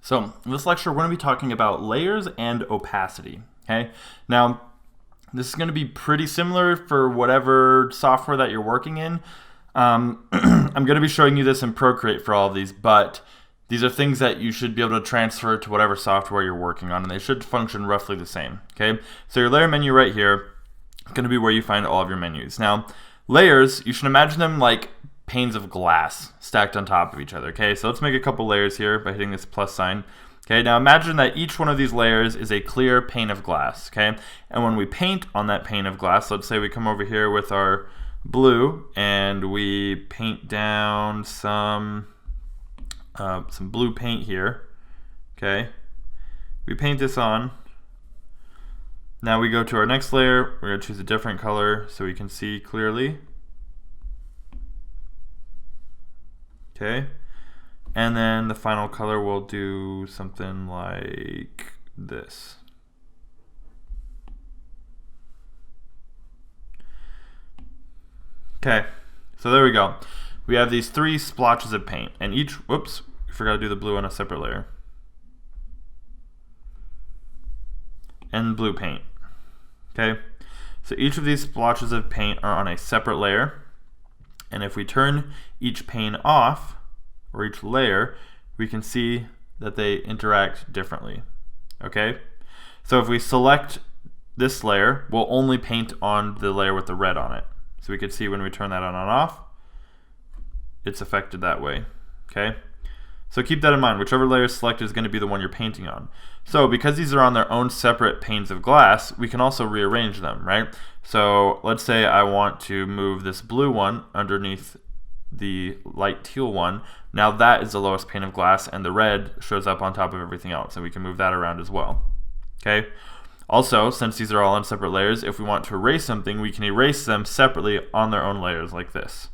So in this lecture, we're going to be talking about layers and opacity. Okay. Now, this is going to be pretty similar for whatever software that you're working in. I'm going to be showing you this in Procreate for all of these, but these are things that you should be able to transfer to whatever software you're working on, and they should function roughly the same. Okay. So your layer menu right here is going to be where you find all of your menus. Now, layers, you should imagine them like panes of glass stacked on top of each other. Okay, so let's make a couple layers here by hitting this plus sign. Okay, now imagine that each one of these layers is a clear pane of glass. Okay, and when we paint on that pane of glass, let's say we come over here with our blue and we paint down some blue paint here. Okay, we paint this on. Now we go to our next layer. We're going to choose a different color so we can see clearly. Okay, and then the final color will do something like this. Okay, so there we go. We have these three splotches of paint, and each, whoops, we forgot to do the blue on a separate layer. And blue paint. Okay, so each of these splotches of paint are on a separate layer. And if we turn each pane off, or each layer, we can see that they interact differently. Okay? So if we select this layer, we'll only paint on the layer with the red on it. So we can see when we turn that on and off, it's affected that way. Okay? So keep that in mind. Whichever layer is selected is going to be the one you're painting on. So because these are on their own separate panes of glass, we can also rearrange them, right? So let's say I want to move this blue one underneath the light teal one. Now that is the lowest pane of glass, and the red shows up on top of everything else, and we can move that around as well. Okay? Also, since these are all on separate layers, if we want to erase something, we can erase them separately on their own layers like this.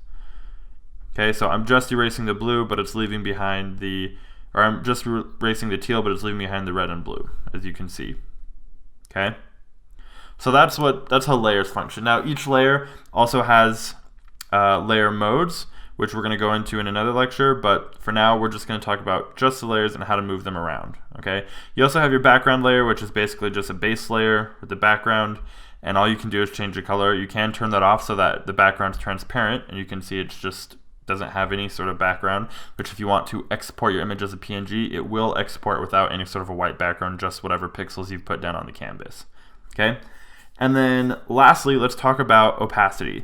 Okay, so I'm just erasing the blue, but it's leaving behind the, or I'm just erasing the teal, but it's leaving behind the red and blue, as you can see. Okay, so that's how layers function. Now, each layer also has layer modes, which we're going to go into in another lecture, but for now, we're just going to talk about just the layers and how to move them around. Okay, you also have your background layer, which is basically just a base layer with the background, and all you can do is change the color. You can turn that off so that the background's transparent, and you can see it's just doesn't have any sort of background, which if you want to export your image as a PNG, it will export without any sort of a white background, just whatever pixels you've put down on the canvas. Okay, and then lastly, let's talk about opacity.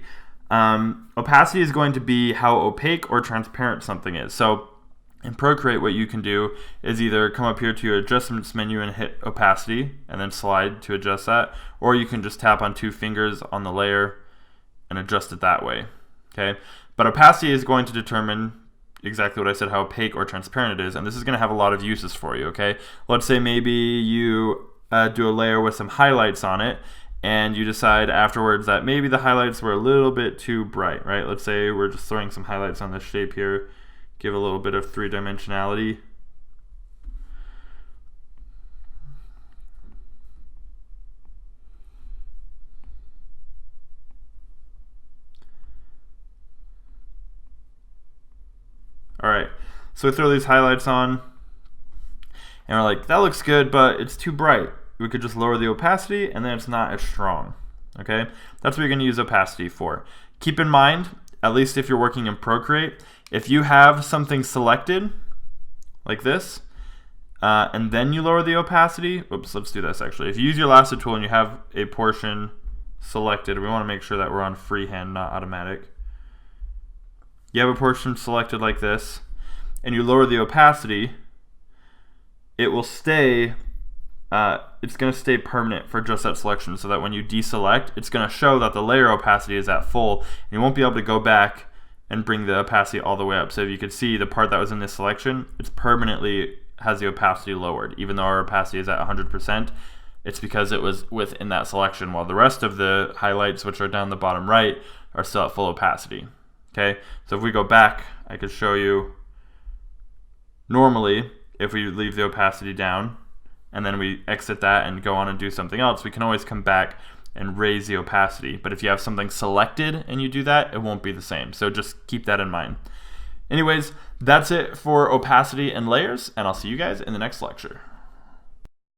Opacity is going to be how opaque or transparent something is. So in Procreate, what you can do is either come up here to your adjustments menu and hit opacity and then slide to adjust that, or you can just tap on two fingers on the layer and adjust it that way. Okay, but opacity is going to determine exactly what I said, how opaque or transparent it is, and this is going to have a lot of uses for you. Okay, let's say maybe you do a layer with some highlights on it, and you decide afterwards that maybe the highlights were a little bit too bright, right? Let's say we're just throwing some highlights on this shape here, give a little bit of three-dimensionality. All right, so we throw these highlights on, and we're like, that looks good, but it's too bright. We could just lower the opacity, and then it's not as strong. Okay, that's what you're going to use opacity for. Keep in mind, at least if you're working in Procreate, if you have something selected like this, and then you lower the opacity, oops, let's do this actually. If you use your lasso tool and you have a portion selected, we want to make sure that we're on freehand, not automatic. You have a portion selected like this, and you lower the opacity, it will stay, it's going to stay permanent for just that selection, so that when you deselect, it's going to show that the layer opacity is at full, and you won't be able to go back and bring the opacity all the way up. So if you could see the part that was in this selection, it's permanently has the opacity lowered, even though our opacity is at 100%. It's because it was within that selection, while the rest of the highlights, which are down the bottom right, are still at full opacity. Okay, so if we go back, I could show you normally if we leave the opacity down and then we exit that and go on and do something else, we can always come back and raise the opacity. But if you have something selected and you do that, it won't be the same. So just keep that in mind. Anyways, that's it for opacity and layers, and I'll see you guys in the next lecture.